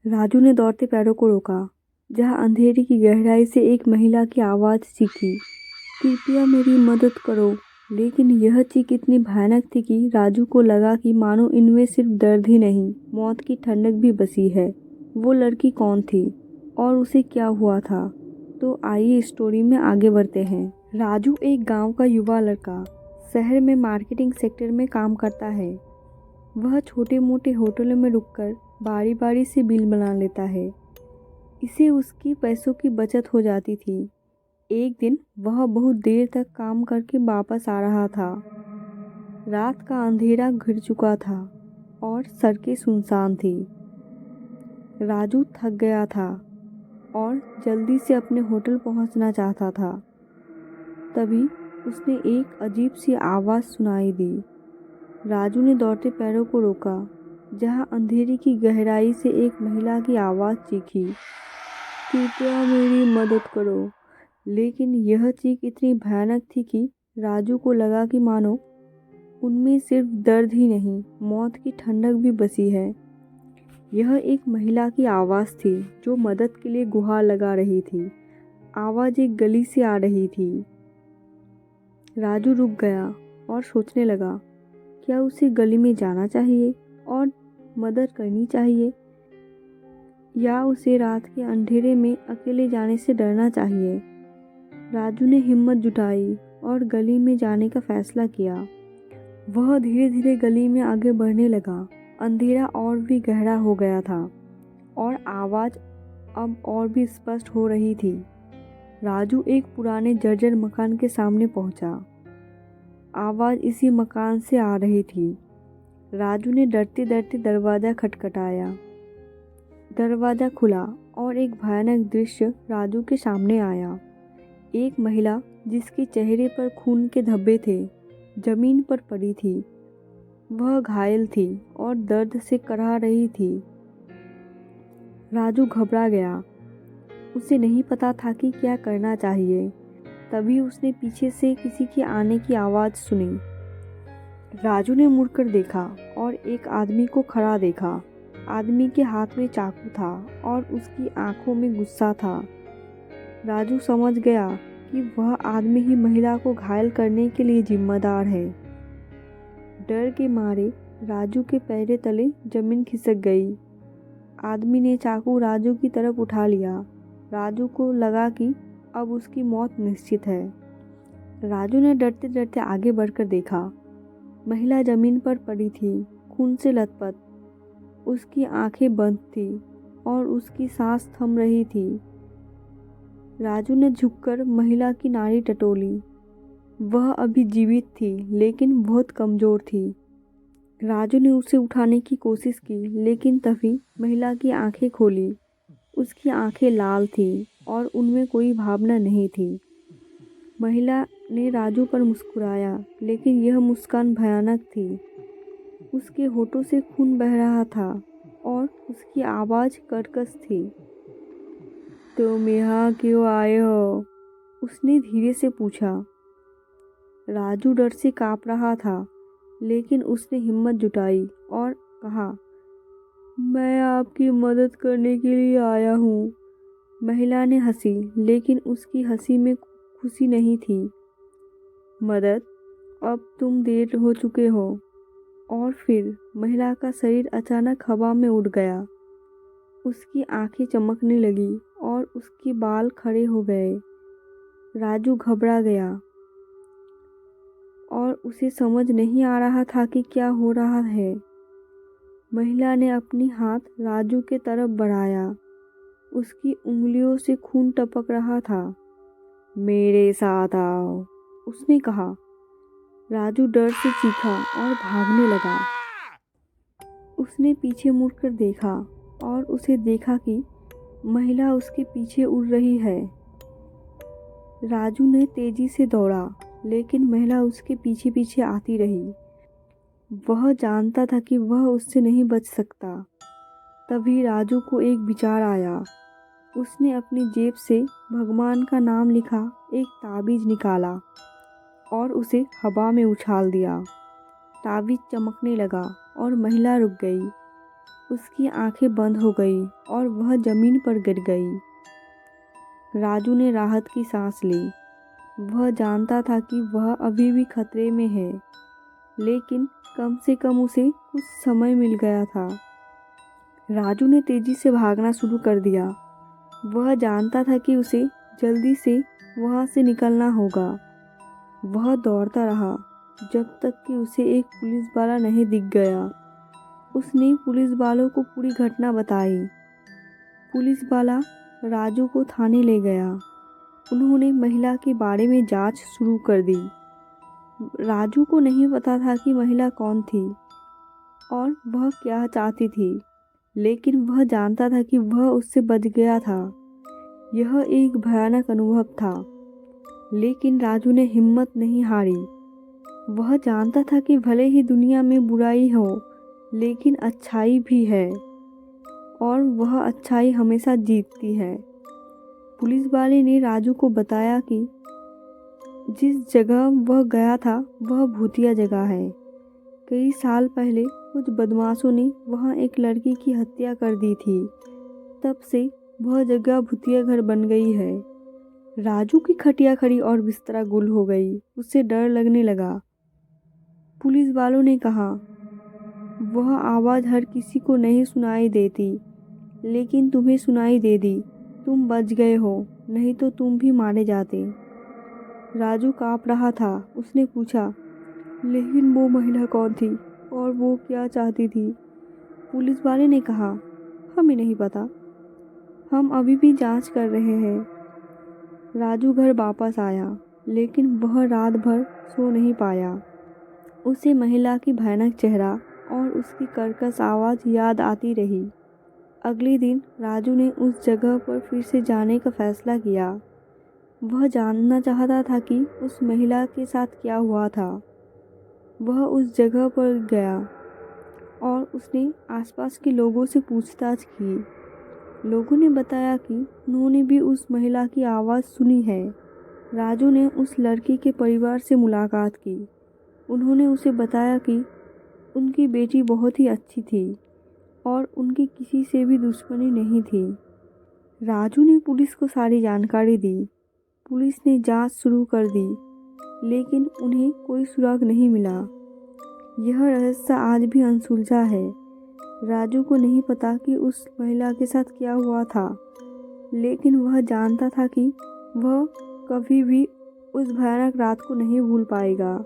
राजू ने दौड़ते पैरों को रोका, जहाँ अंधेरी की गहराई से एक महिला की आवाज़ चीखी, कृपया मेरी मदद करो। लेकिन यह चीख इतनी भयानक थी कि राजू को लगा कि मानो इनमें सिर्फ दर्द ही नहीं, मौत की ठंडक भी बसी है। वो लड़की कौन थी और उसे क्या हुआ था? तो आइए स्टोरी में आगे बढ़ते हैं। राजू एक गांव का युवा लड़का शहर में मार्केटिंग सेक्टर में काम करता है। वह छोटे मोटे होटलों में रुककर बारी बारी से बिल बना लेता है। इसे उसकी पैसों की बचत हो जाती थी। एक दिन वह बहुत देर तक काम करके वापस आ रहा था। रात का अंधेरा घिर चुका था और सड़कें सुनसान थी। राजू थक गया था और जल्दी से अपने होटल पहुंचना चाहता था। तभी उसने एक अजीब सी आवाज़ सुनाई दी। राजू ने दौड़ते पैरों को रोका, जहां अंधेरी की गहराई से एक महिला की आवाज़ चीखी, कृपया मेरी मदद करो। लेकिन यह चीख इतनी भयानक थी कि राजू को लगा कि मानो उनमें सिर्फ दर्द ही नहीं, मौत की ठंडक भी बसी है। यह एक महिला की आवाज़ थी जो मदद के लिए गुहार लगा रही थी। आवाज़ एक गली से आ रही थी। राजू रुक गया और सोचने लगा, क्या उसे गली में जाना चाहिए और मदद करनी चाहिए, या उसे रात के अंधेरे में अकेले जाने से डरना चाहिए। राजू ने हिम्मत जुटाई और गली में जाने का फैसला किया। वह धीरे धीरे गली में आगे बढ़ने लगा। अंधेरा और भी गहरा हो गया था और आवाज़ अब और भी स्पष्ट हो रही थी। राजू एक पुराने जर्जर मकान के सामने पहुंचा। आवाज़ इसी मकान से आ रही थी। राजू ने डरते डरते दरवाज़ा खटखटाया। दरवाज़ा खुला और एक भयानक दृश्य राजू के सामने आया। एक महिला जिसके चेहरे पर खून के धब्बे थे, जमीन पर पड़ी थी। वह घायल थी और दर्द से कराह रही थी। राजू घबरा गया। उसे नहीं पता था कि क्या करना चाहिए। तभी उसने पीछे से किसी के आने की आवाज़ सुनी। राजू ने मुड़कर देखा और एक आदमी को खड़ा देखा। आदमी के हाथ में चाकू था और उसकी आंखों में गुस्सा था। राजू समझ गया कि वह आदमी ही महिला को घायल करने के लिए जिम्मेदार है। डर के मारे राजू के पैरों तले जमीन खिसक गई। आदमी ने चाकू राजू की तरफ उठा लिया। राजू को लगा कि अब उसकी मौत निश्चित है। राजू ने डरते डरते आगे बढ़कर देखा। महिला जमीन पर पड़ी थी, खून से लथपथ। उसकी आंखें बंद थी और उसकी सांस थम रही थी। राजू ने झुककर महिला की नाड़ी टटोली। वह अभी जीवित थी लेकिन बहुत कमज़ोर थी। राजू ने उसे उठाने की कोशिश की, लेकिन तभी महिला की आंखें खोली। उसकी आंखें लाल थीं और उनमें कोई भावना नहीं थी। महिला ने राजू पर मुस्कुराया, लेकिन यह मुस्कान भयानक थी। उसके होठों से खून बह रहा था और उसकी आवाज़ कर्कश थी। तुम यहाँ क्यों आए हो? उसने धीरे से पूछा। राजू डर से काँप रहा था, लेकिन उसने हिम्मत जुटाई और कहा, मैं आपकी मदद करने के लिए आया हूँ। महिला ने हंसी, लेकिन उसकी हंसी में खुशी नहीं थी। मदद? अब तुम देर हो चुके हो। और फिर महिला का शरीर अचानक हवा में उड़ गया। उसकी आंखें चमकने लगी और उसके बाल खड़े हो गए। राजू घबरा गया और उसे समझ नहीं आ रहा था कि क्या हो रहा है। महिला ने अपनी हाथ राजू के तरफ बढ़ाया। उसकी उंगलियों से खून टपक रहा था। मेरे साथ आओ, उसने कहा। राजू डर से चीखा और भागने लगा। उसने पीछे मुड़कर देखा और उसे देखा कि महिला उसके पीछे उड़ रही है। राजू ने तेजी से दौड़ा, लेकिन महिला उसके पीछे पीछे आती रही। वह जानता था कि वह उससे नहीं बच सकता। तभी राजू को एक विचार आया। उसने अपनी जेब से भगवान का नाम लिखा एक ताबीज़ निकाला और उसे हवा में उछाल दिया। ताबीज़ चमकने लगा और महिला रुक गई। उसकी आंखें बंद हो गई और वह जमीन पर गिर गई। राजू ने राहत की सांस ली। वह जानता था कि वह अभी भी खतरे में है, लेकिन कम से कम उसे कुछ समय मिल गया था। राजू ने तेजी से भागना शुरू कर दिया। वह जानता था कि उसे जल्दी से वहां से निकलना होगा। वह दौड़ता रहा जब तक कि उसे एक पुलिस वाला नहीं दिख गया। उसने पुलिस वालों को पूरी घटना बताई। पुलिस वाला राजू को थाने ले गया। उन्होंने महिला के बारे में जांच शुरू कर दी। राजू को नहीं पता था कि महिला कौन थी और वह क्या चाहती थी, लेकिन वह जानता था कि वह उससे बच गया था। यह एक भयानक अनुभव था, लेकिन राजू ने हिम्मत नहीं हारी। वह जानता था कि भले ही दुनिया में बुराई हो, लेकिन अच्छाई भी है और वह अच्छाई हमेशा जीतती है। पुलिस वाले ने राजू को बताया कि जिस जगह वह गया था वह भूतिया जगह है। कई साल पहले कुछ बदमाशों ने वहां एक लड़की की हत्या कर दी थी। तब से वह जगह भूतिया घर बन गई है। राजू की खटिया खड़ी और बिस्तरा गुल हो गई। उसे डर लगने लगा। पुलिस वालों ने कहा, वह आवाज़ हर किसी को नहीं सुनाई देती, लेकिन तुम्हें सुनाई दे दी। तुम बच गए हो, नहीं तो तुम भी मारे जाते। राजू काँप रहा था। उसने पूछा, लेकिन वो महिला कौन थी और वो क्या चाहती थी? पुलिस वाले ने कहा, हमें नहीं पता, हम अभी भी जांच कर रहे हैं। राजू घर वापस आया, लेकिन वह रात भर सो नहीं पाया। उसे महिला की भयानक चेहरा और उसकी कर्कश आवाज़ याद आती रही। अगले दिन राजू ने उस जगह पर फिर से जाने का फैसला किया। वह जानना चाहता था कि उस महिला के साथ क्या हुआ था। वह उस जगह पर गया और उसने आसपास के लोगों से पूछताछ की। लोगों ने बताया कि उन्होंने भी उस महिला की आवाज़ सुनी है। राजू ने उस लड़की के परिवार से मुलाकात की। उन्होंने उसे बताया कि उनकी बेटी बहुत ही अच्छी थी और उनकी किसी से भी दुश्मनी नहीं थी। राजू ने पुलिस को सारी जानकारी दी। पुलिस ने जांच शुरू कर दी, लेकिन उन्हें कोई सुराग नहीं मिला। यह रहस्य आज भी अनसुलझा है। राजू को नहीं पता कि उस महिला के साथ क्या हुआ था, लेकिन वह जानता था कि वह कभी भी उस भयानक रात को नहीं भूल पाएगा।